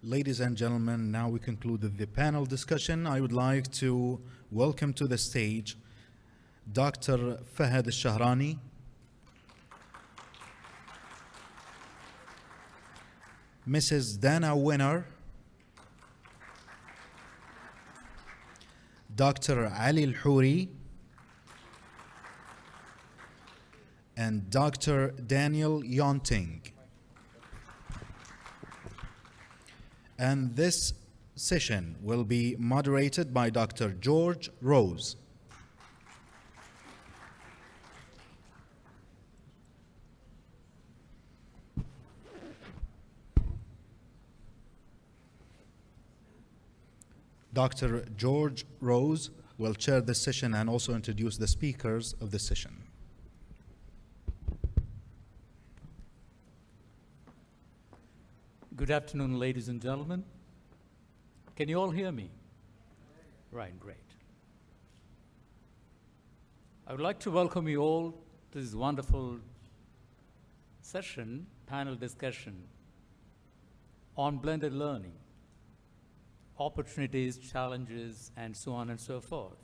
Ladies and gentlemen, now we concluded the panel discussion. I would like to welcome to the stage Dr. Fahad Al-Shahrani, Mrs. Dana Winner, Dr. Ali Al-Huri, and Dr. Daniel Yonting. And this session will be moderated by Dr. George Rose. Dr. George Rose will chair this session and also introduce the speakers of the session. Good afternoon, ladies and gentlemen. Can you all hear me? Right, great. I would like to welcome you all to this wonderful session, panel discussion on blended learning, opportunities, challenges, and so on and so forth.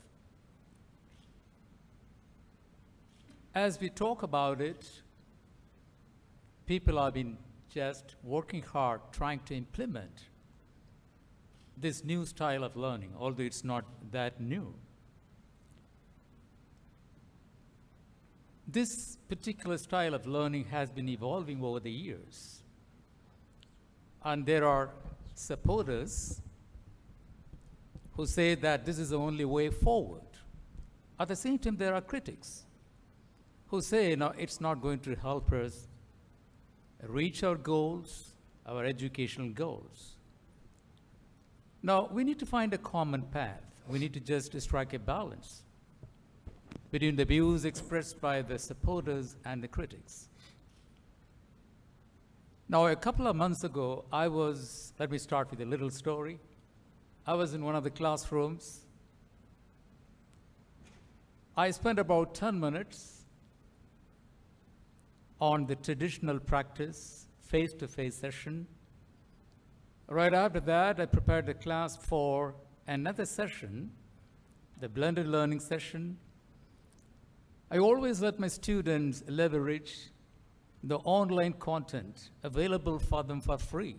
As we talk about it, people have been just working hard trying to implement this new style of learning, although it's not that new. This particular style of learning has been evolving over the years. And there are supporters who say that this is the only way forward. At the same time, there are critics who say, no, it's not going to help us reach our goals, our educational goals. Now, we need to find a common path. We need to just strike a balance between the views expressed by the supporters and the critics. Now, a couple of months ago, let me start with a little story. I was in one of the classrooms. I spent about 10 minutes on the traditional practice, face-to-face session. Right after that, I prepared the class for another session, the blended learning session. I always let my students leverage the online content available for them for free.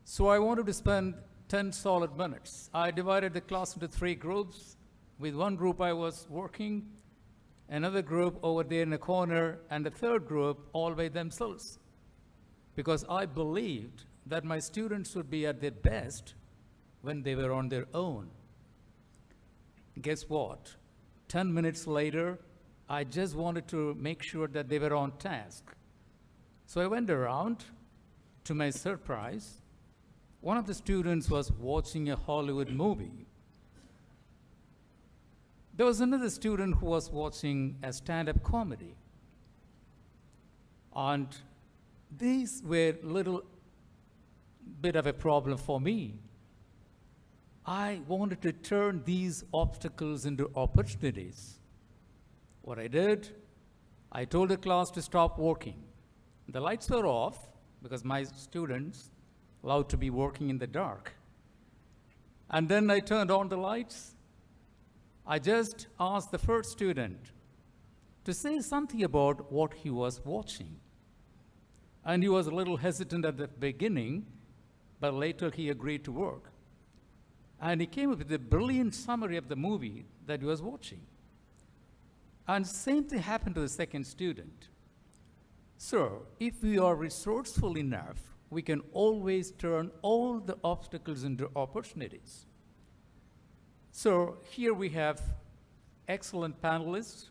So I wanted to spend 10 solid minutes. I divided the class into 3 groups. With one group I was working, another group over there in the corner, and a third group all by themselves. Because I believed that my students would be at their best when they were on their own. Guess what? 10 minutes later, I just wanted to make sure that they were on task. So I went around. To my surprise, one of the students was watching a Hollywood movie. There was another student who was watching a stand-up comedy. And these were a little bit of a problem for me. I wanted to turn these obstacles into opportunities. What I did, I told the class to stop working. The lights were off because my students love to be working in the dark. And then I turned on the lights. I just asked the first student to say something about what he was watching. And he was a little hesitant at the beginning, but later he agreed to work. And he came up with a brilliant summary of the movie that he was watching. And same thing happened to the second student. So, if we are resourceful enough, we can always turn all the obstacles into opportunities. So here we have excellent panelists.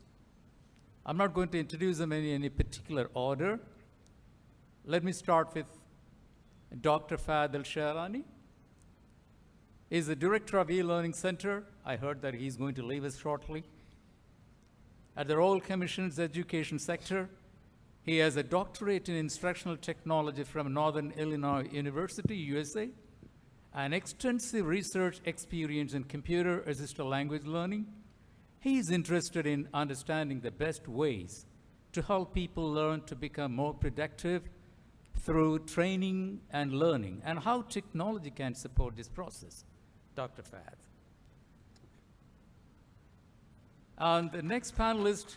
I'm not going to introduce them in any particular order. Let me start with Dr. Fahad Al-Shahrani. He's the director of E-Learning Center. I heard that he's going to leave us shortly. At the Royal Commission's Education Sector, he has a doctorate in instructional technology from Northern Illinois University, USA, an extensive research experience in computer-assisted language learning. He is interested in understanding the best ways to help people learn to become more productive, through training and learning, and how technology can support this process. Dr. Fahad. And the next panelist,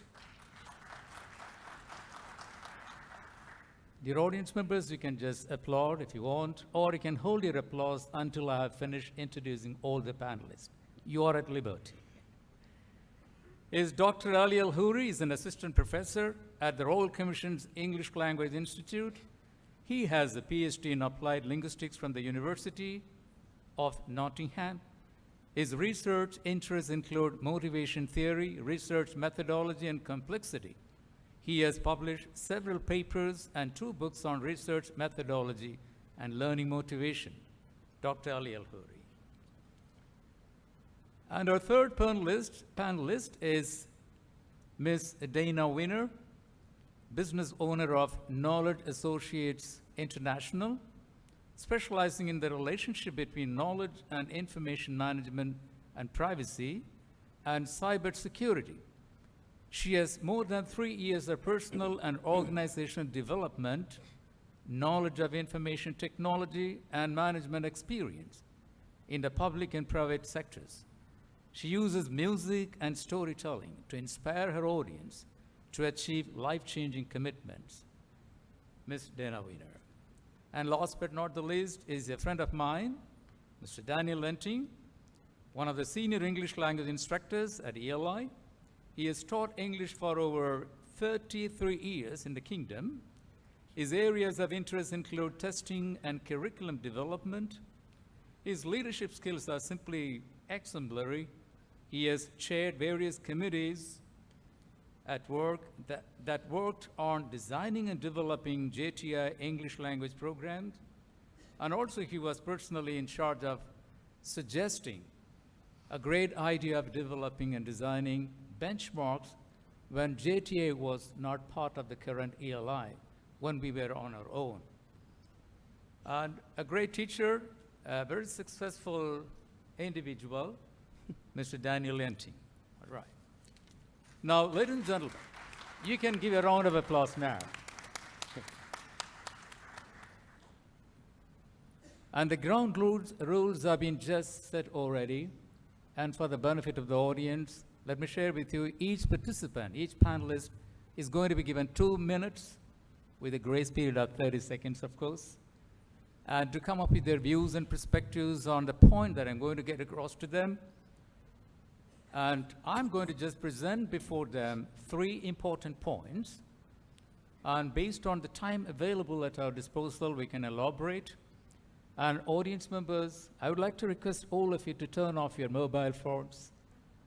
dear audience members, you can just applaud if you want, or you can hold your applause until I have finished introducing all the panelists. You are at liberty. Is Dr. Ali Al-Huri is an assistant professor at the Royal Commission's English Language Institute. He has a PhD in applied linguistics from the University of Nottingham. His research interests include motivation theory, research methodology, and complexity. He has published several papers and 2 books on research methodology and learning motivation. Dr. Ali Al-Huri. And our third panelist is Ms. Dana Winner, business owner of Knowledge Associates International, specializing in the relationship between knowledge and information management and privacy and cybersecurity. She has more than 3 years of personal and organizational development, knowledge of information technology, and management experience in the public and private sectors. She uses music and storytelling to inspire her audience to achieve life-changing commitments. Ms. Dana Winner. And last but not the least is a friend of mine, Mr. Daniel Lenting, one of the senior English language instructors at ELI. He has taught English for over 33 years in the kingdom. His areas of interest include testing and curriculum development. His leadership skills are simply exemplary. He has chaired various committees at work that worked on designing and developing JTI English language programs. And also he was personally in charge of suggesting a great idea of developing and designing benchmarks when JTA was not part of the current ELI, when we were on our own. And a great teacher, a very successful individual, Mr. Daniel Lenting. All right. Now, ladies and gentlemen, you can give a round of applause now. And the ground rules have been just set already. And for the benefit of the audience, let me share with you, each participant, each panelist is going to be given 2 minutes with a grace period of 30 seconds, of course, and to come up with their views and perspectives on the point that I'm going to get across to them. And I'm going to just present before them 3 important points. And based on the time available at our disposal, we can elaborate. And audience members, I would like to request all of you to turn off your mobile phones,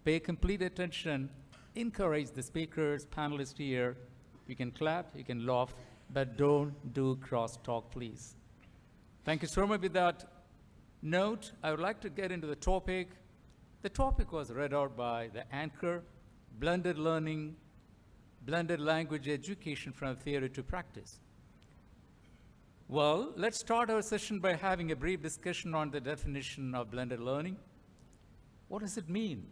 pay complete attention, encourage the speakers, panelists here. You can clap, you can laugh, but don't do cross-talk, please. Thank you so much. With that note, I would like to get into the topic. The topic was read out by the anchor, blended learning, blended language education from theory to practice. Well, let's start our session by having a brief discussion on the definition of blended learning. What does it mean?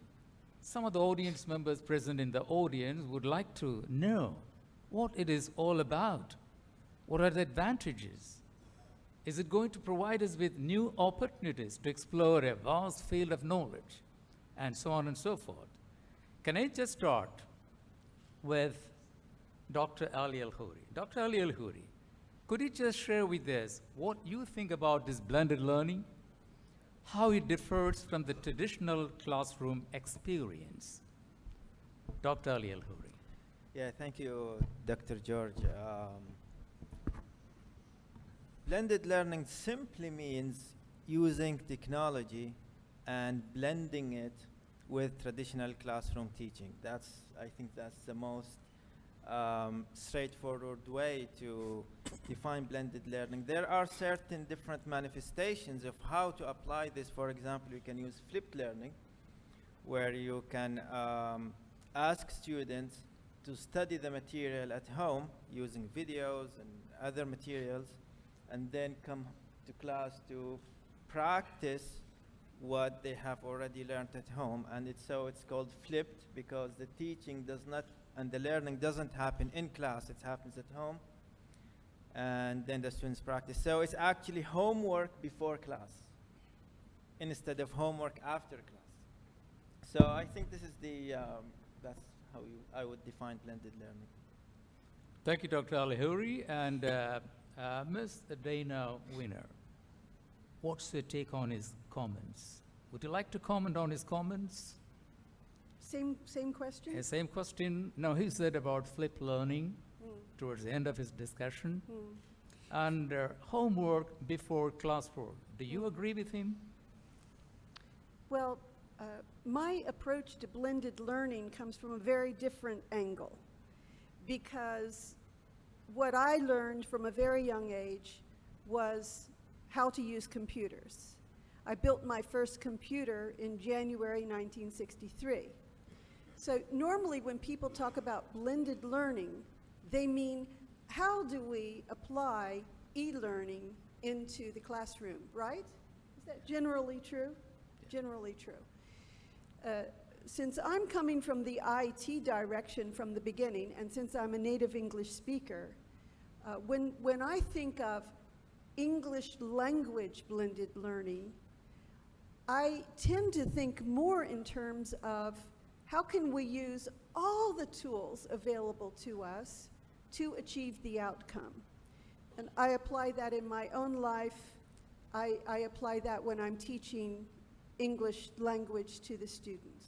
Some of the audience members present in the audience would like to know what it is all about. What are the advantages? Is it going to provide us with new opportunities to explore a vast field of knowledge? And so on and so forth. Can I just start with Dr. Ali Al-Huri? Dr. Ali Al-Huri, could you just share with us what you think about this blended learning, how it differs from the traditional classroom experience? Dr. Ali Al-Huri. Yeah, thank you, Dr. George. Blended learning simply means using technology and blending it with traditional classroom teaching. I think that's the most straightforward way to define blended learning. There are certain different manifestations of how to apply this. For example, you can use flipped learning, where you can ask students to study the material at home using videos and other materials, and then come to class to practice what they have already learned at home. And it's called flipped because the teaching does not and the learning doesn't happen in class, it happens at home. and then the students practice. So it's actually homework before class instead of homework after class. So I think this is that's how I would define blended learning. Thank you, Dr. Al-Hoorie. And Ms. Dana Winner, what's your take on his comments? Would you like to comment on his comments? Same question? Same question. No, he said about flipped learning towards the end of his discussion. And homework before classwork. Do you agree with him? Well, my approach to blended learning comes from a very different angle, because what I learned from a very young age was how to use computers. I built my first computer in January 1963. So normally when people talk about blended learning, they mean how do we apply e-learning into the classroom, right? Is that generally true? Generally true. Since I'm coming from the IT direction from the beginning, and since I'm a native English speaker, when I think of English language blended learning, I tend to think more in terms of how can we use all the tools available to us to achieve the outcome. And I apply that in my own life. I apply that when I'm teaching English language to the students.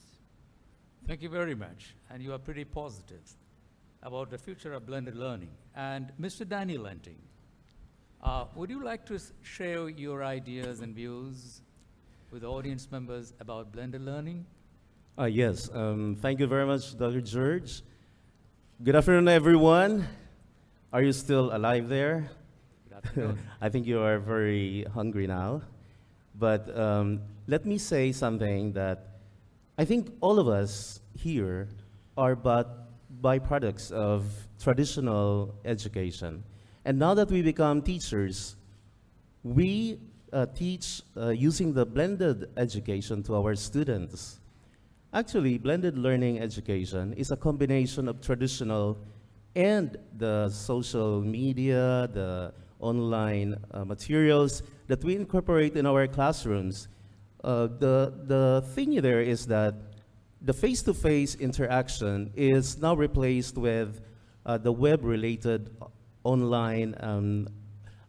Thank you very much. And you are pretty positive about the future of blended learning. And Mr. Danny Lenting, would you like to share your ideas and views with audience members about blended learning? Yes, thank you very much, Dr. George. Good afternoon, everyone. Are you still alive there? Good afternoon. I think you are very hungry now. But let me say something that I think all of us here are but byproducts of traditional education. And now that we become teachers, we teach using the blended education to our students. Actually, blended learning education is a combination of traditional and the social media, the online materials that we incorporate in our classrooms. The thing there is that the face-to-face interaction is now replaced with the web-related online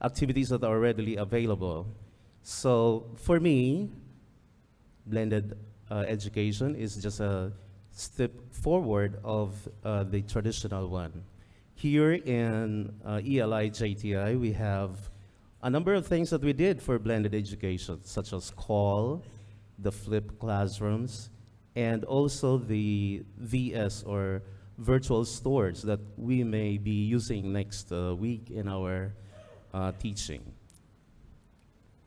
activities that are readily available. So for me, blended education is just a step forward of the traditional one. Here in ELI-JTI, we have a number of things that we did for blended education, such as CALL, the flipped classrooms, and also the VS or virtual stores that we may be using next week in our teaching.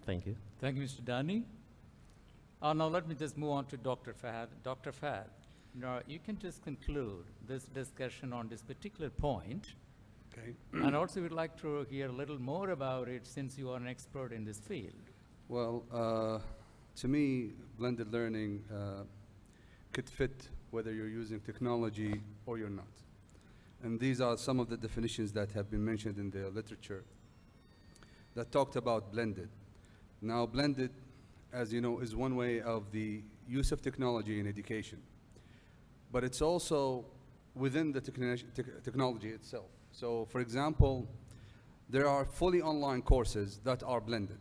Thank you. Thank you, Mr. Dani. Now let me just move on to Dr. Fahad. Dr. Fahad, now you can just conclude this discussion on this particular point. Okay. And also we'd like to hear a little more about it since you are an expert in this field. Well, to me, blended learning could fit whether you're using technology or you're not. And these are some of the definitions that have been mentioned in the literature that talked about blended. Now, blended, as you know, is one way of the use of technology in education. But it's also within the technology itself. So, for example, there are fully online courses that are blended.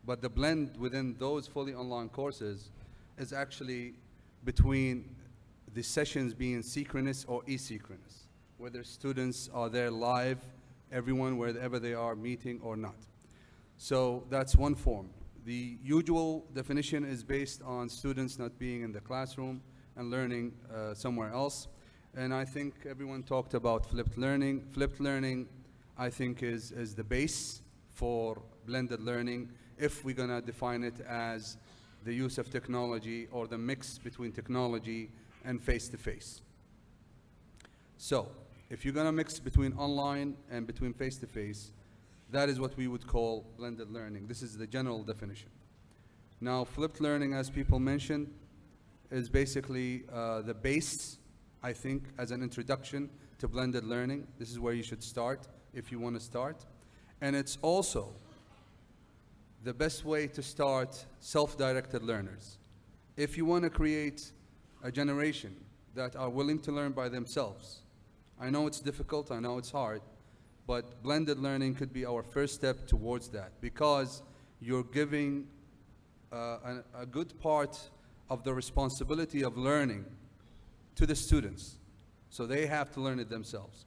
But the blend within those fully online courses is actually between the sessions being synchronous or asynchronous, whether students are there live, everyone, wherever they are, meeting or not. So that's one form. The usual definition is based on students not being in the classroom and learning somewhere else. And I think everyone talked about flipped learning. Flipped learning, I think, is the base for blended learning if we're gonna define it as the use of technology or the mix between technology and face-to-face. So, if you're gonna mix between online and between face-to-face, that is what we would call blended learning. This is the general definition. Now, flipped learning, as people mentioned, is basically the base, I think, as an introduction to blended learning. This is where you should start if you want to start. And it's also the best way to start self-directed learners. If you want to create a generation that are willing to learn by themselves, I know it's difficult, I know it's hard, but blended learning could be our first step towards that, because you're giving a good part of the responsibility of learning to the students. So they have to learn it themselves.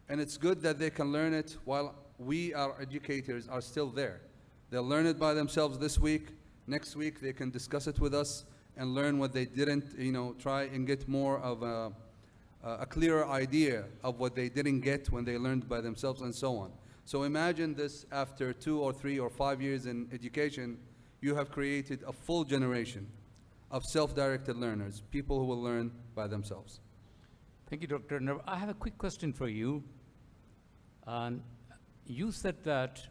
And it's good that they can learn it while we, our educators, are still there. They'll learn it by themselves this week. Next week, they can discuss it with us and learn what they didn't, try and get more of a clearer idea of what they didn't get when they learned by themselves, and so on. So imagine this after 2 or 3 or 5 years in education, you have created a full generation of self-directed learners, people who will learn by themselves. Thank you, Dr. Now, I have a quick question for you. And you said that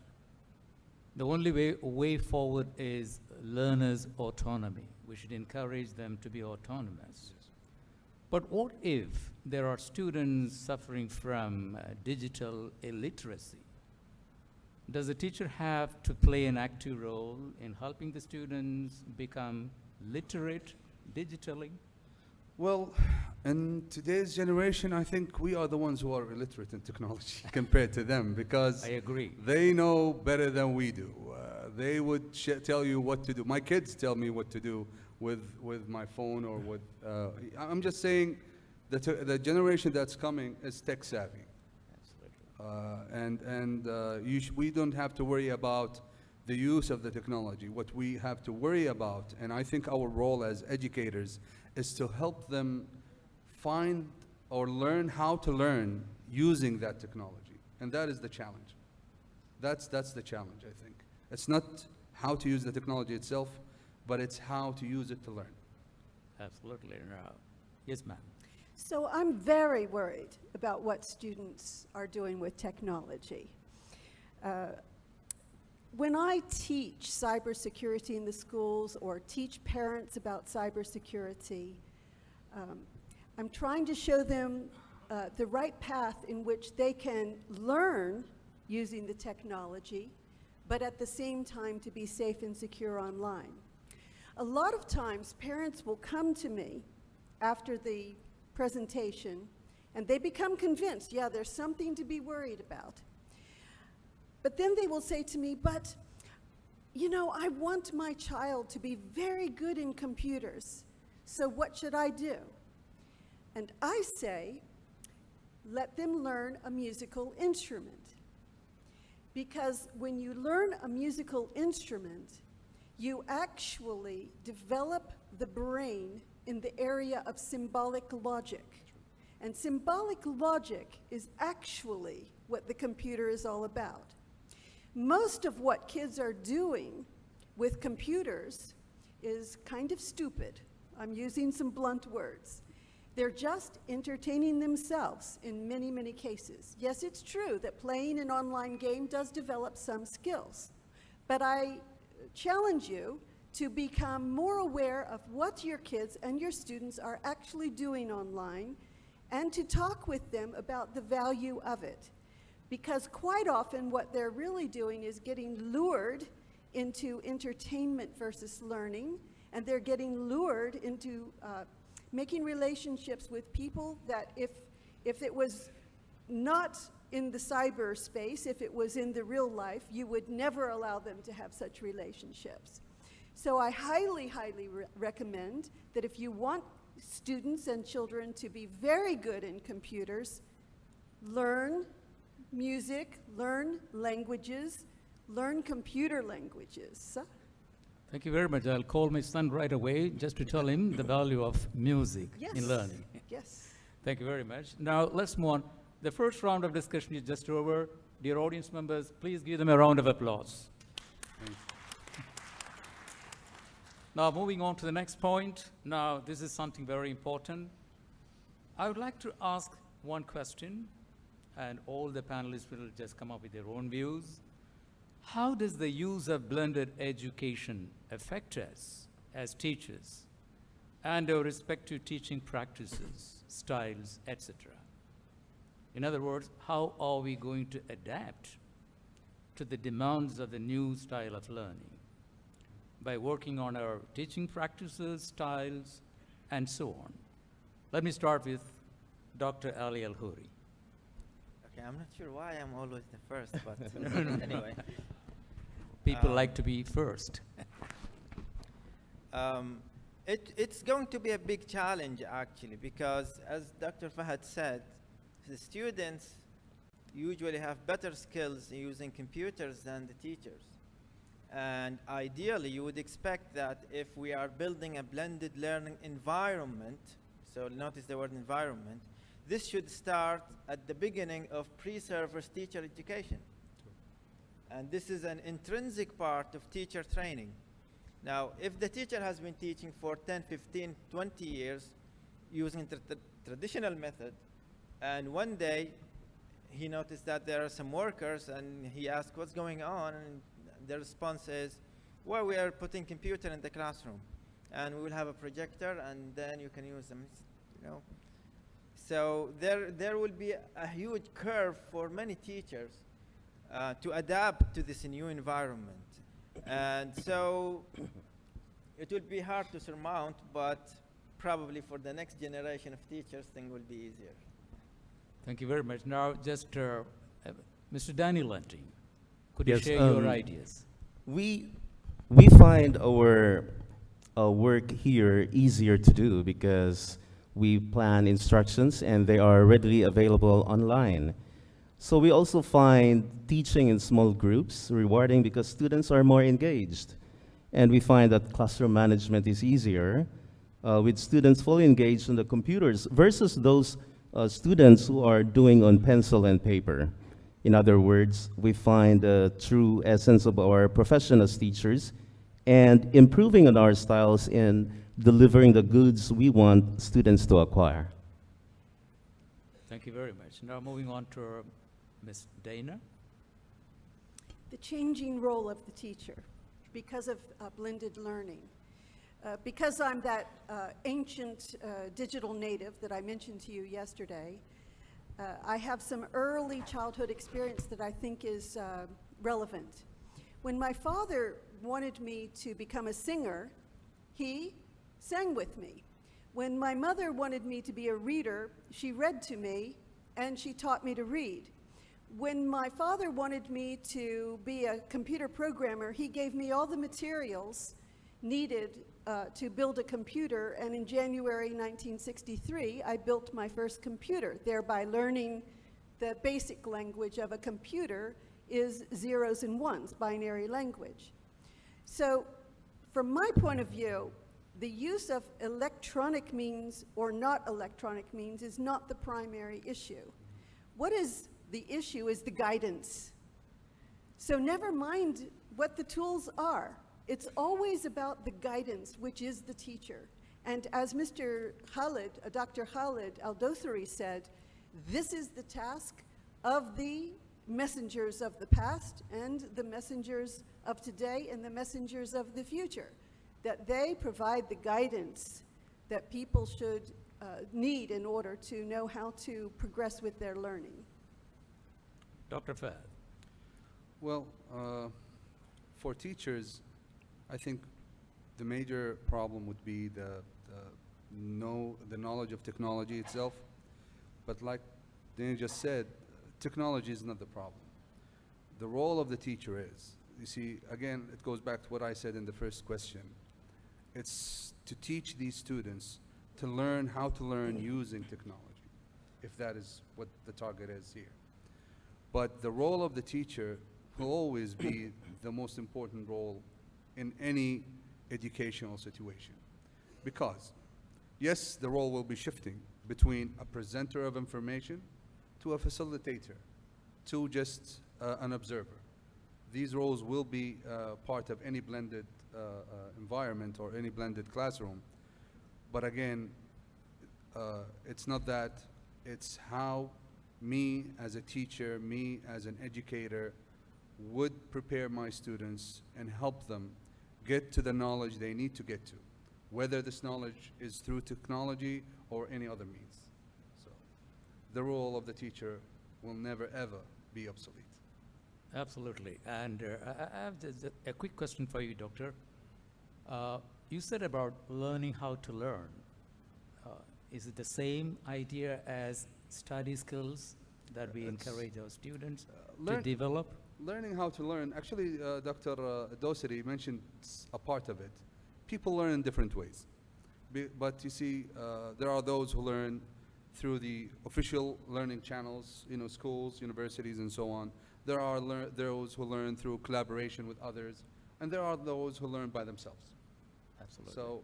the only way forward is learners' autonomy. We should encourage them to be autonomous. But what if there are students suffering from digital illiteracy? Does the teacher have to play an active role in helping the students become literate digitally? Well, in today's generation, I think we are the ones who are illiterate in technology compared to them, because I agree. they know better than we do. They would tell you what to do. My kids tell me what to do with my phone or with. I'm just saying that the generation that's coming is tech savvy. We don't have to worry about the use of the technology. What we have to worry about, and I think our role as educators, is to help them find or learn how to learn using that technology. And that is the challenge. That's the challenge, I think. It's not how to use the technology itself, but it's how to use it to learn. Absolutely. Yes, ma'am. So I'm very worried about what students are doing with technology. When I teach cybersecurity in the schools or teach parents about cybersecurity, I'm trying to show them the right path in which they can learn using the technology, but at the same time to be safe and secure online. A lot of times parents will come to me after the presentation and they become convinced, yeah, there's something to be worried about. But then they will say to me, but, I want my child to be very good in computers, so what should I do? And I say, let them learn a musical instrument. Because when you learn a musical instrument, you actually develop the brain in the area of symbolic logic. And symbolic logic is actually what the computer is all about. Most of what kids are doing with computers is kind of stupid. I'm using some blunt words. They're just entertaining themselves in many, many cases. Yes, it's true that playing an online game does develop some skills, but I challenge you to become more aware of what your kids and your students are actually doing online and to talk with them about the value of it. Because quite often what they're really doing is getting lured into entertainment versus learning, and they're getting lured into making relationships with people that if it was not in the cyberspace, if it was in the real life, you would never allow them to have such relationships. So I highly, highly recommend that if you want students and children to be very good in computers, learn music, learn languages, learn computer languages. Thank you very much. I'll call my son right away just to tell him the value of music in learning. Yes. Thank you very much. Now let's move on. The first round of discussion is just over. Dear audience members, please give them a round of applause. Now moving on to the next point. Now this is something very important. I would like to ask one question, and all the panelists will just come up with their own views. How does the use of blended education affect us as teachers and our respective teaching practices, styles, etc.? In other words, how are we going to adapt to the demands of the new style of learning by working on our teaching practices, styles, and so on. Let me start with Dr. Ali Al-Huri. Okay, I'm not sure why I'm always the first, but anyway. People like to be first. It's going to be a big challenge, actually, because as Dr. Fahad said, the students usually have better skills in using computers than the teachers. And ideally, you would expect that if we are building a blended learning environment, so notice the word environment, this should start at the beginning of pre-service teacher education. And this is an intrinsic part of teacher training. Now, if the teacher has been teaching for 10, 15, 20 years using the traditional method, and one day he noticed that there are some workers and he asked what's going on, and the response is, well, we are putting computer in the classroom and we will have a projector and then you can use them, you know. So there will be a huge curve for many teachers to adapt to this new environment. And so it will be hard to surmount, but probably for the next generation of teachers, things will be easier. Thank you very much. Now, just Mr. Danny Lunting, could you Yes, share your ideas? We find our work here easier to do because we plan instructions and they are readily available online. So we also find teaching in small groups rewarding because students are more engaged. And we find that classroom management is easier with students fully engaged on the computers versus those students who are doing on pencil and paper. In other words, we find the true essence of our profession as teachers and improving on our styles in delivering the goods we want students to acquire. Thank you very much. Now, moving on to Ms. Dana. The changing role of the teacher because of blended learning. Because I'm that ancient digital native that I mentioned to you yesterday, I have some early childhood experience that I think is relevant. When my father wanted me to become a singer, he sang with me. When my mother wanted me to be a reader, she read to me and she taught me to read. When my father wanted me to be a computer programmer, he gave me all the materials needed to build a computer, and in January 1963, I built my first computer, thereby learning the basic language of a computer is zeros and ones, binary language. So from my point of view, the use of electronic means or not electronic means is not the primary issue. What is the issue is the guidance. So never mind what the tools are. It's always about the guidance, which is the teacher. And as Mr. Khalid, Dr. Khalid Al-Hoorie said, this is the task of the messengers of the past and the messengers of today and the messengers of the future, that they provide the guidance that people should need in order to know how to progress with their learning. Dr. Fahad. Well, for teachers, I think the major problem would be the knowledge of technology itself. But like Danny just said, technology is not the problem. The role of the teacher is, you see, again, it goes back to what I said in the first question. It's to teach these students to learn how to learn using technology, if that is what the target is here. But the role of the teacher will always be the most important role in any educational situation. Because, yes, the role will be shifting between a presenter of information to a facilitator, to just an observer. These roles will be part of any blended environment or any blended classroom. But again, it's not that, it's how me as a teacher, me as an educator would prepare my students and help them get to the knowledge they need to get to, whether this knowledge is through technology or any other means. So the role of the teacher will never ever be obsolete. Absolutely. And I have just a quick question for you, Doctor. You said about learning how to learn. Is it the same idea as study skills that we encourage our students to learn- develop? Learning how to learn, actually, Dr. Dosiri mentioned a part of it. People learn in different ways. But you see, there are those who learn through the official learning channels, schools, universities, and so on. There are those who learn through collaboration with others, and there are those who learn by themselves. Absolutely. So,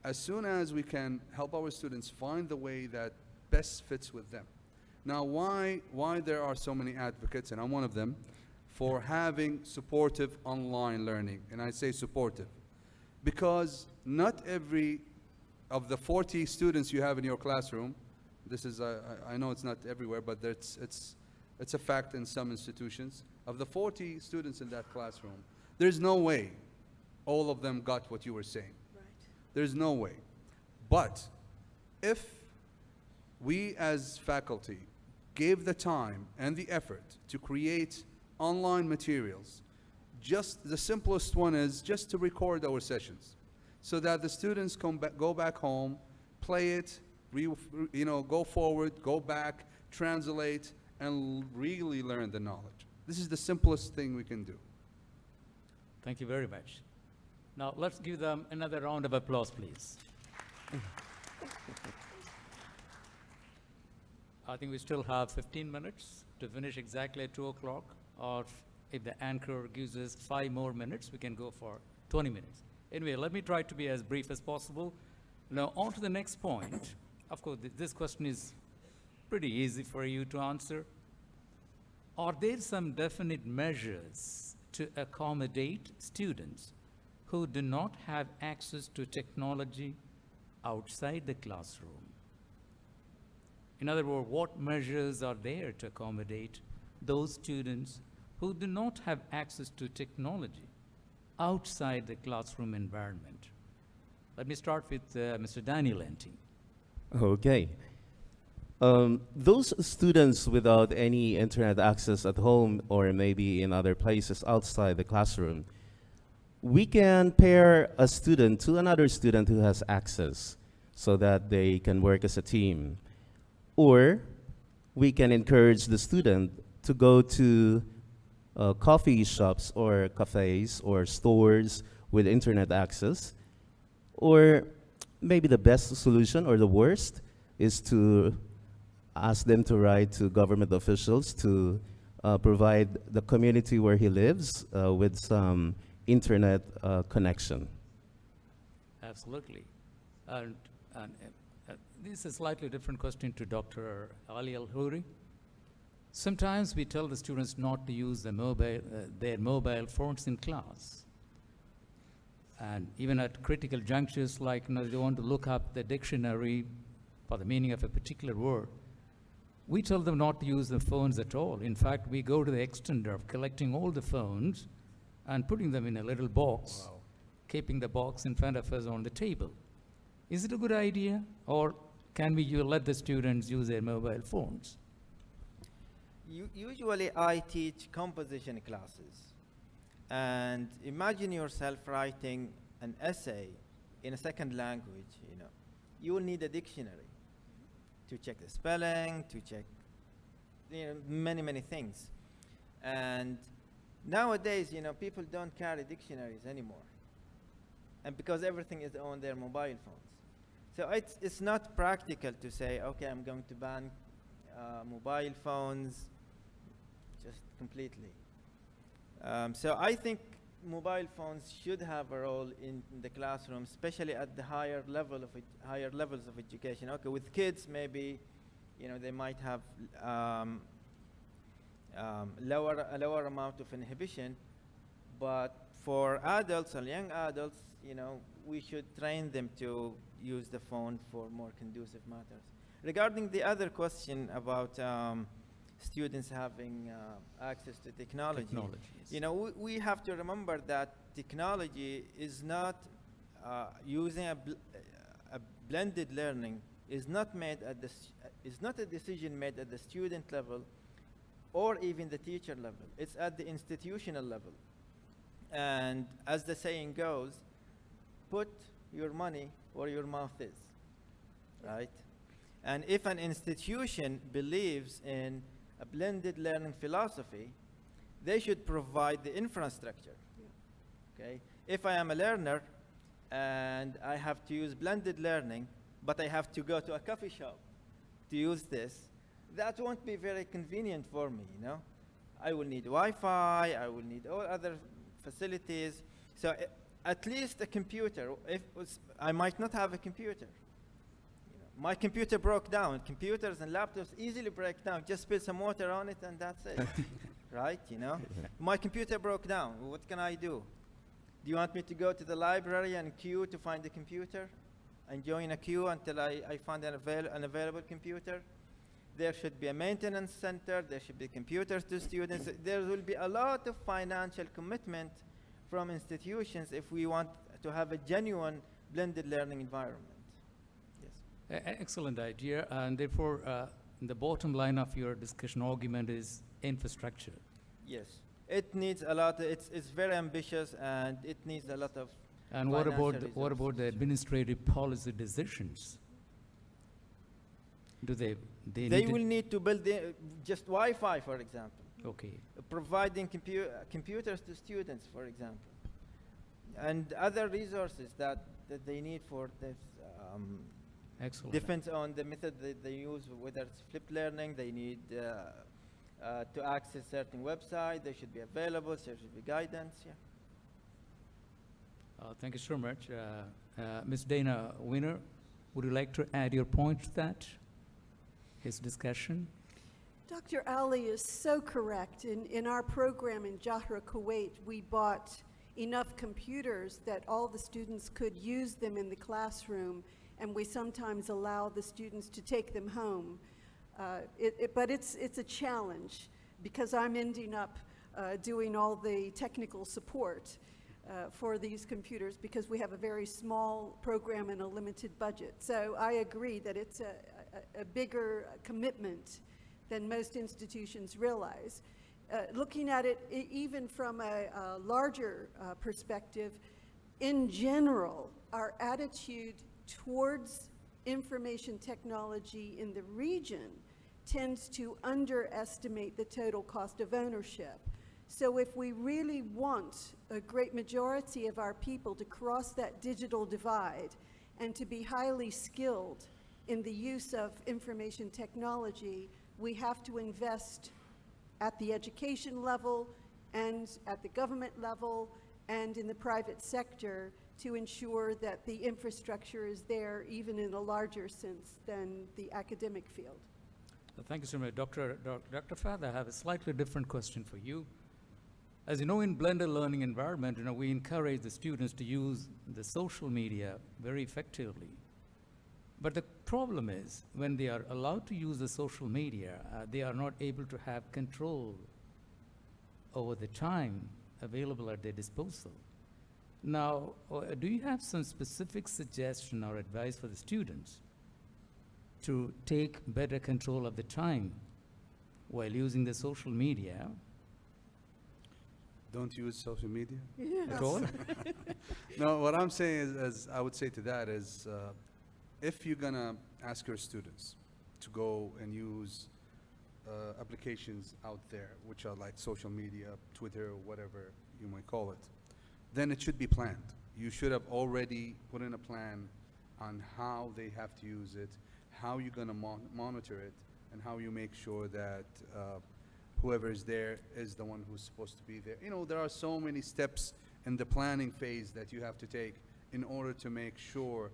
as soon as we can help our students find the way that best fits with them. Now, why there are so many advocates, and I'm one of them, for having supportive online learning, and I say supportive, because not every of the 40 students you have in your classroom, this is, I know it's not everywhere, but it's a fact in some institutions, of the 40 students in that classroom, there's no way all of them got what you were saying. Right. There's no way. But if we as faculty gave the time and the effort to create online materials, just the simplest one is just to record our sessions so that the students go back home, play it, go forward, go back, translate, and really learn the knowledge. This is the simplest thing we can do. Thank you very much. Now, let's give them another round of applause, please. I think we still have 15 minutes to finish exactly at 2 o'clock, or if the anchor gives us 5 more minutes, we can go for 20 minutes. Anyway, let me try to be as brief as possible. Now, on to the next point. Of course, this question is pretty easy for you to answer. Are there some definite measures to accommodate students who do not have access to technology outside the classroom? In other words, what measures are there to accommodate those students who do not have access to technology outside the classroom environment? Let me start with Mr. Daniel Enting. Okay. Those students without any internet access at home or maybe in other places outside the classroom, we can pair a student to another student who has access so that they can work as a team. Or we can encourage the student to go to coffee shops or cafes or stores with internet access. Or maybe the best solution or the worst is to ask them to write to government officials to provide the community where he lives with some internet connection. Absolutely. And this is a slightly different question to Dr. Ali Al-Huri. Sometimes we tell the students not to use their mobile phones in class. And even at critical junctures, like they want to look up the dictionary for the meaning of a particular word, we tell them not to use the phones at all. In fact, we go to the extent of collecting all the phones and putting them in a little box, keeping the box in front of us on the table. Is it a good idea, or can we let the students use their mobile phones? Usually I teach composition classes. And imagine yourself writing an essay in a second language, You will need a dictionary to check the spelling, to check many, many things. And nowadays, people don't carry dictionaries anymore. And because everything is on their mobile phones. So it's not practical to say, okay, I'm going to ban mobile phones just completely. So I think mobile phones should have a role in the classroom, especially at the higher levels of education. Okay, with kids, maybe they might have a lower amount of inhibition, but for adults and young adults, we should train them to use the phone for more conducive matters. Regarding the other question about students having access to technology. Yes. We have to remember that technology is not using a blended learning is not made at is not a decision made at the student level or even the teacher level. It's at the institutional level. And as the saying goes, put your money where your mouth is, right? And if an institution believes in a blended learning philosophy, they should provide the infrastructure. Okay? If I am a learner and I have to use blended learning, but I have to go to a coffee shop to use this, that won't be very convenient for me, you know? I will need Wi-Fi, I will need all other facilities. So at least a computer. I might not have a computer. You know, my computer broke down. Computers and laptops easily break down. Just spill some water on it and that's it. Right, you know? My computer broke down. What can I do? Do you want me to go to the library and queue to find the computer? And join a queue until I find an available computer? There should be a maintenance center. There should be computers to students. There will be a lot of financial commitment from institutions if we want to have a genuine blended learning environment. Yes. Excellent idea, and therefore, the bottom line of your discussion argument is infrastructure. Yes. It needs a lot. It's very ambitious, and it needs a lot of. And what about financial the administrative policy decisions? Do they They need to- will need to build just Wi-Fi, for example. Okay. Providing computers to students, for example, and other resources that they need for this. Excellent. Depends on the method that they use, whether it's flipped learning, they need to access certain website, they should be available, there should be guidance, yeah. Thank you so much. Ms. Dana Winner, would you like to add your point to that, his discussion? Dr. Ali is so correct. In our program in Jahra, Kuwait, we bought enough computers that all the students could use them in the classroom, and we sometimes allow the students to take them home. But it's a challenge because I'm ending up doing all the technical support for these computers because we have a very small program and a limited budget. So I agree that it's a bigger commitment than most institutions realize. Looking at it even from a larger perspective, in general, our attitude towards information technology in the region tends to underestimate the total cost of ownership. So if we really want a great majority of our people to cross that digital divide and to be highly skilled in the use of information technology, we have to invest at the education level and at the government level and in the private sector to ensure that the infrastructure is there even in a larger sense than the academic field. Thank you so much. Dr. Fahd, I have a slightly different question for you. As you know, in blended learning environment, we encourage the students to use the social media very effectively. But the problem is, when they are allowed to use the social media, they are not able to have control over the time available at their disposal. Now, do you have some specific suggestion or advice for the students to take better control of the time while using the social media? Don't use social media? Yes. At all? No, what I'm saying is I would say to that is, if you're gonna ask your students to go and use applications out there, which are like social media, Twitter, or whatever you might call it, then it should be planned. You should have already put in a plan on how they have to use it, how you're gonna monitor it, and how you make sure that whoever is there is the one who's supposed to be there. There are so many steps in the planning phase that you have to take in order to make sure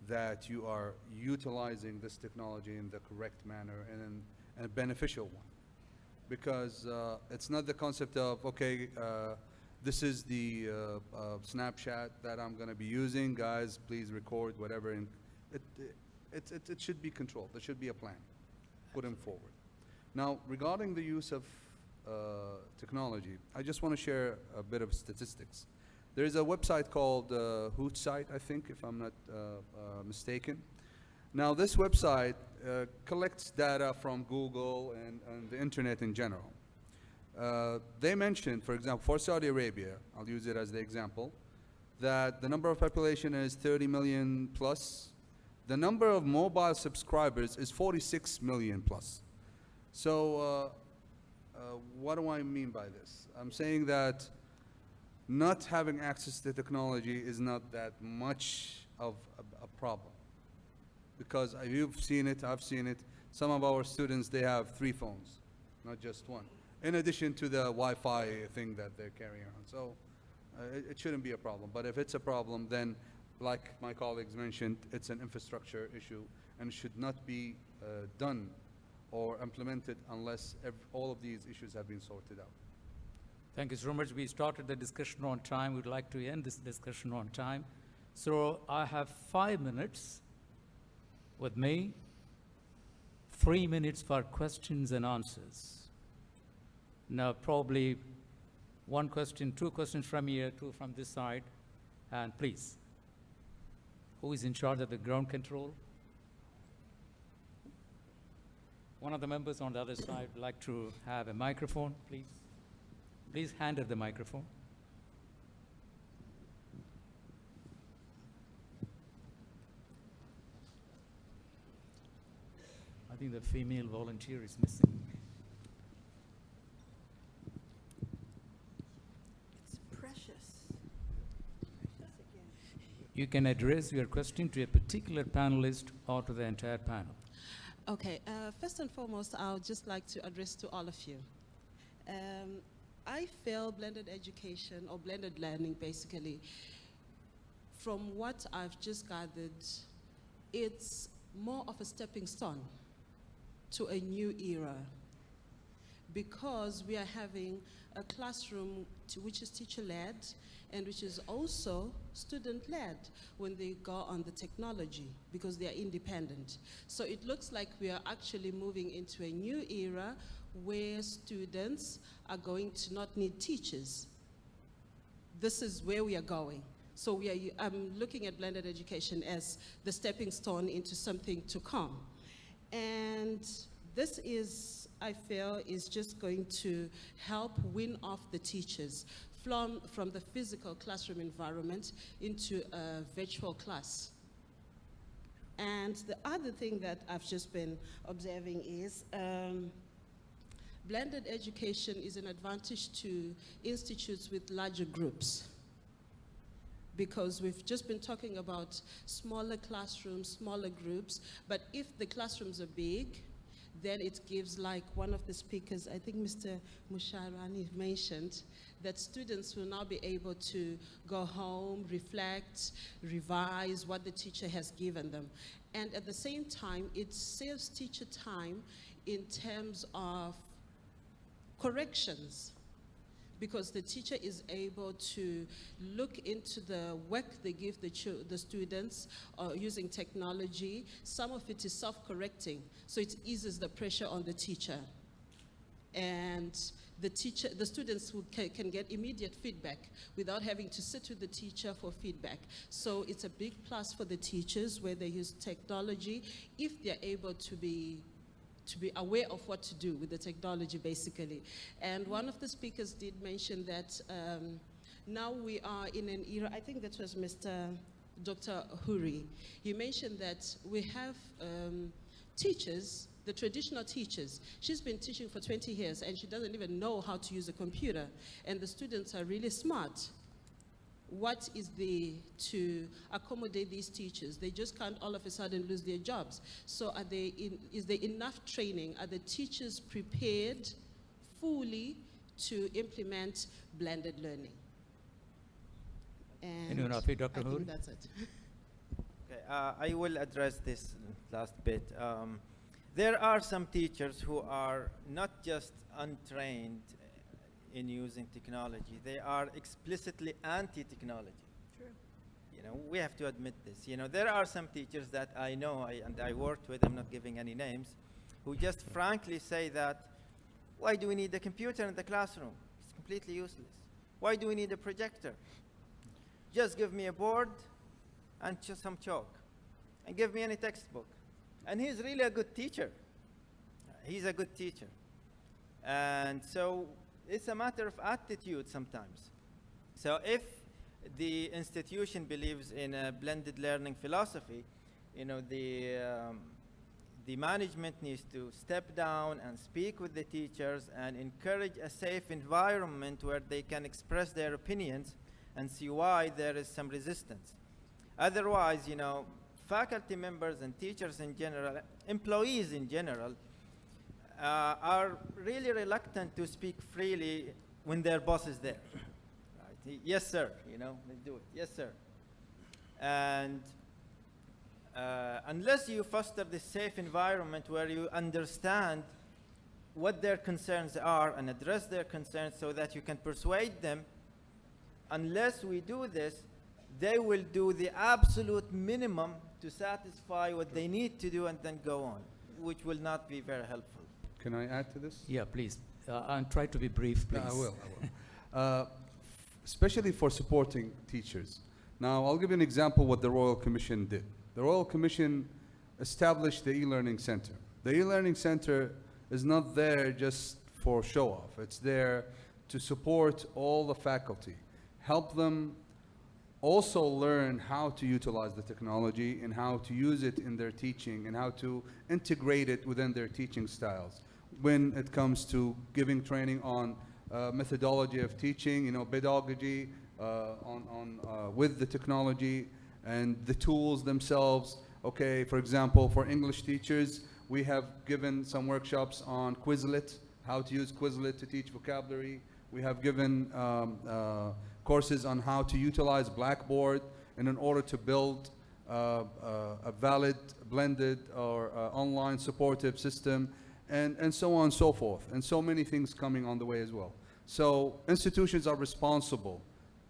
that you are utilizing this technology in the correct manner and in a beneficial one. Because it's not the concept of, okay, this is the Snapchat that I'm going to be using, guys, please record whatever. And it should be controlled. There should be a plan put in forward. Now, regarding the use of technology, I just want to share a bit of statistics. There is a website called Hoorie site, I think, if I'm not mistaken. Now, this website collects data from Google and the internet in general. They mentioned, for example, for Saudi Arabia, I'll use it as the example, that the number of population is 30 million plus. The number of mobile subscribers is 46 million plus. So what do I mean by this? I'm saying that not having access to technology is not that much of a problem. Because you've seen it, I've seen it. Some of our students, they have 3 phones, not just one, in addition to the Wi-Fi thing that they're carrying around. So it shouldn't be a problem. But if it's a problem, then like my colleagues mentioned, it's an infrastructure issue and should not be done or implemented unless all of these issues have been sorted out. Thank you so much. We started the discussion on time. We'd like to end this discussion on time. So I have 5 minutes with me, 3 minutes for questions and answers. Now probably 1 question, 2 questions from here, 2 from this side, and please. Who is in charge of the ground control? One of the members on the other side would like to have a microphone, please. Please hand her the microphone. I think the female volunteer is missing. It's precious. Precious again. You can address your question to a particular panelist or to the entire panel. Okay, first and foremost, I would just like to address to all of you. I feel blended education or blended learning, basically, from what I've just gathered, it's more of a stepping stone to a new era, because we are having a classroom which is teacher-led and which is also student-led when they go on the technology, because they are independent. So it looks like we are actually moving into a new era where students are going to not need teachers. This is where we are going. So I'm looking at blended education as the stepping stone into something to come. And this is, I feel, is just going to help win off the teachers from the physical classroom environment into a virtual class. And the other thing that I've just been observing is blended education is an advantage to institutes with larger groups, because we've just been talking about smaller classrooms, smaller groups, but if the classrooms are big, then it gives, like one of the speakers, I think Mr. Musharani mentioned, that students will now be able to go home, reflect, revise what the teacher has given them. And at the same time, it saves teacher time in terms of corrections, because the teacher is able to look into the work they give the students using technology. Some of it is self-correcting, so it eases the pressure on the teacher. And the students can get immediate feedback without having to sit with the teacher for feedback. So it's a big plus for the teachers where they use technology, if they're able to be aware of what to do with the technology, basically. And one of the speakers did mention that now we are in an era, I think that was Dr. Hoorie. He mentioned that we have teachers, the traditional teachers. She's been teaching for 20 years and she doesn't even know how to use a computer. And the students are really smart. What is there to accommodate these teachers? They just can't all of a sudden lose their jobs. So is there enough training? Are the teachers prepared fully to implement blended learning? And Anyone after Dr. I Hoorie? think that's it. Okay, I will address this last bit. There are some teachers who are not just untrained in using technology, they are explicitly anti-technology. True. You know, we have to admit this. You know, there are some teachers that I know and I worked with, I'm not giving any names, who just frankly say that, why do we need a computer in the classroom? It's completely useless. Why do we need a projector? Just give me a board and some chalk, and give me any textbook. And he's really a good teacher. He's a good teacher. And so it's a matter of attitude sometimes. So if the institution believes in a blended learning philosophy, you know, the management needs to step down and speak with the teachers and encourage a safe environment where they can express their opinions and see why there is some resistance. Otherwise, you know, faculty members and teachers in general, employees in general, are really reluctant to speak freely when their boss is there. Right? Yes, sir. You know, they do it. Yes, sir. And unless you foster this safe environment where you understand what their concerns are and address their concerns so that you can persuade them, unless we do this, they will do the absolute minimum to satisfy what they need to do and then go on, which will not be very helpful. Can I add to this? Yeah, please. And try to be brief, please. No, I will. Especially for supporting teachers. Now, I'll give you an example what the Royal Commission did. The Royal Commission established the e-learning center. The e-learning center is not there just for show-off. It's there to support all the faculty, help them also learn how to utilize the technology and how to use it in their teaching and how to integrate it within their teaching styles. When it comes to giving training on methodology of teaching, you know, pedagogy, with the technology and the tools themselves. Okay, for example, for English teachers, we have given some workshops on Quizlet, how to use Quizlet to teach vocabulary. We have given courses on how to utilize Blackboard and in order to build a valid, blended, or online supportive system, and so on and so forth, and so many things coming on the way as well. So institutions are responsible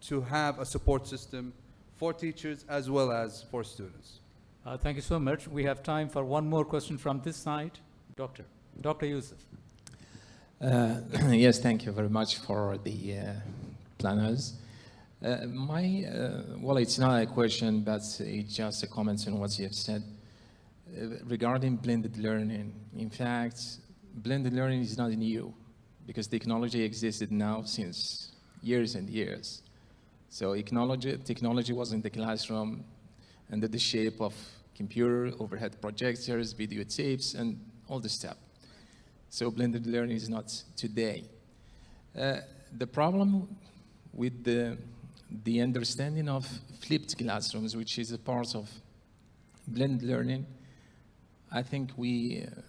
to have a support system for teachers as well as for students. Thank you so much. We have time for one more question from this side. Dr. Yusuf. Yes, thank you very much for the planners. Well, it's not a question, but it's just a comment on what you have said. Regarding blended learning, in fact, blended learning is not new because technology existed now since years and years. So technology was in the classroom under the shape of computer, overhead projectors, videotapes, and all the stuff. So blended learning is not today. The problem with the understanding of flipped classrooms, which is a part of blended learning, I think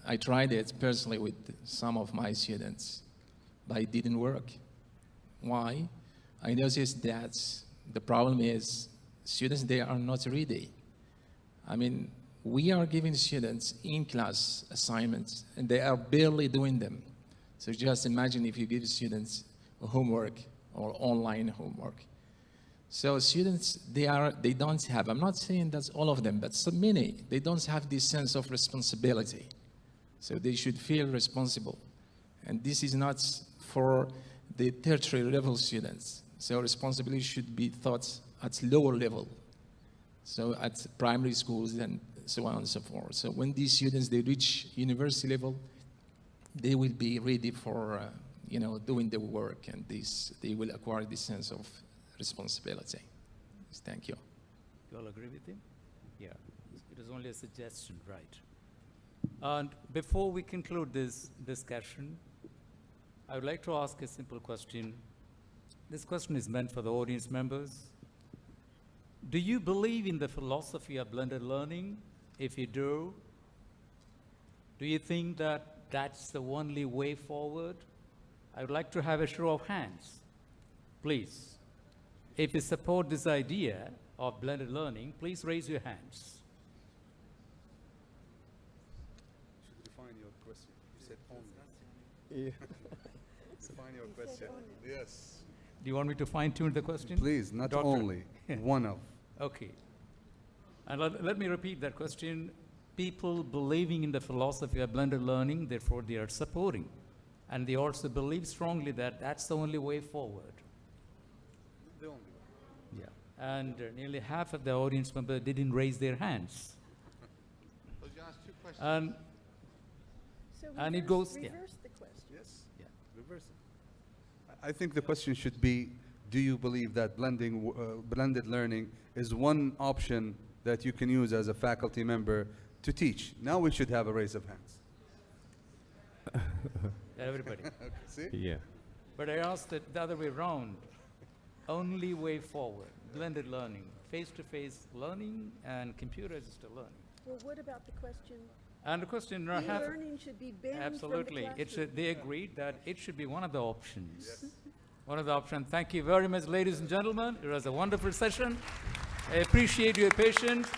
I tried it personally with some of my students, but it didn't work. Why? I noticed that the problem is students, they are not ready. I mean, we are giving students in-class assignments, and they are barely doing them. So just imagine if you give students homework or online homework. So students, they don't have, I'm not saying that's all of them, but so many, they don't have this sense of responsibility. So they should feel responsible. And this is not for the tertiary level students. So responsibility should be thought at lower level. So at primary schools and so on and so forth. So when these students, they reach university level, they will be ready for, doing the work, and they will acquire this sense of responsibility. Thank you. You all agree with him? Yeah, it is only a suggestion, right? And before we conclude this discussion, I would like to ask a simple question. This question is meant for the audience members. Do you believe in the philosophy of blended learning? If you do you think that that's the only way forward? I would like to have a show of hands, please. If you support this idea of blended learning, please raise your hands. Should define your question. You said only. Define your question. Yes. Do you want me to fine-tune the question? Please, not Doctor? only, one of. Okay. And let me repeat that question. People believing in the philosophy of blended learning, therefore they are supporting. And they also believe strongly that that's the only way forward. The only one. Yeah. And nearly half of the audience members didn't raise their hands. So you asked two And So And it reverse- goes- yeah. Reverse the question. Yes. Reverse it. I think the question should be, do you believe that blended learning is one option that you can use as a faculty member to teach? Now we should have a raise of hands. everybody. See? Yeah. But I asked it the other way around. Only way forward, blended learning, face-to-face learning and computer-assisted learning. Well, what about the question? And the question I have, E-learning should be banned from the absolutely, classroom. they agreed that it should be one of the options. One of the options. Thank you very much, ladies and gentlemen. It was a wonderful session. I appreciate your patience.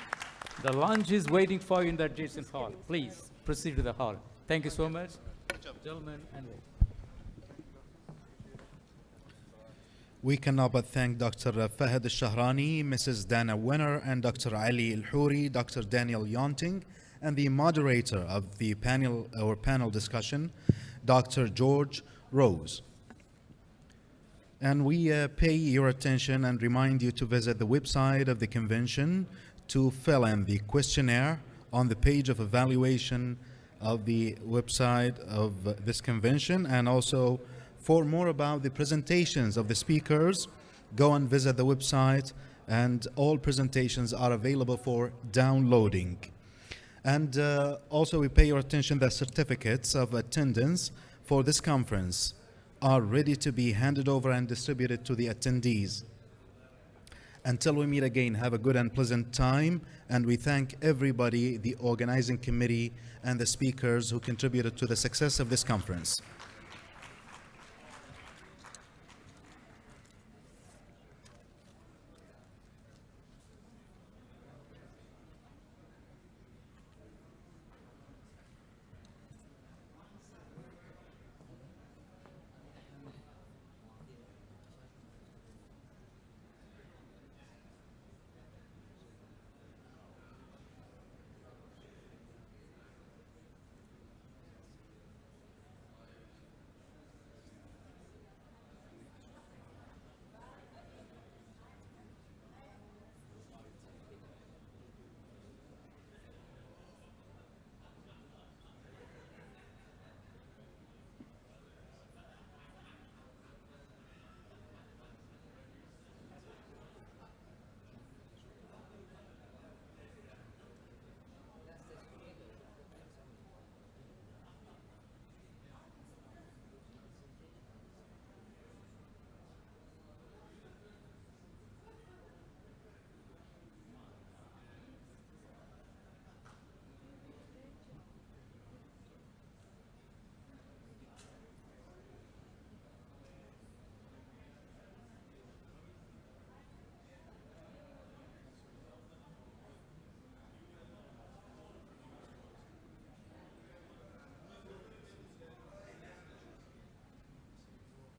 The lunch is waiting for you in the adjacent hall. Please proceed to the hall. Thank you so much, gentlemen and ladies. We can now but thank Dr. Fahad Al-Shahrani, Mrs. Dana Winner, and Dr. Ali Al-Huri, Dr. Daniel Yonting, and the moderator of the panel discussion, Dr. George Rose. And we pay your attention and remind you to visit the website of the convention to fill in the questionnaire on the page of evaluation of the website of this convention. And also, for more about the presentations of the speakers, go and visit the website, and all presentations are available for downloading. And also, we pay your attention that certificates of attendance for this conference are ready to be handed over and distributed to the attendees. Until we meet again, have a good and pleasant time, and we thank everybody, the organizing committee and the speakers who contributed to the success of this conference.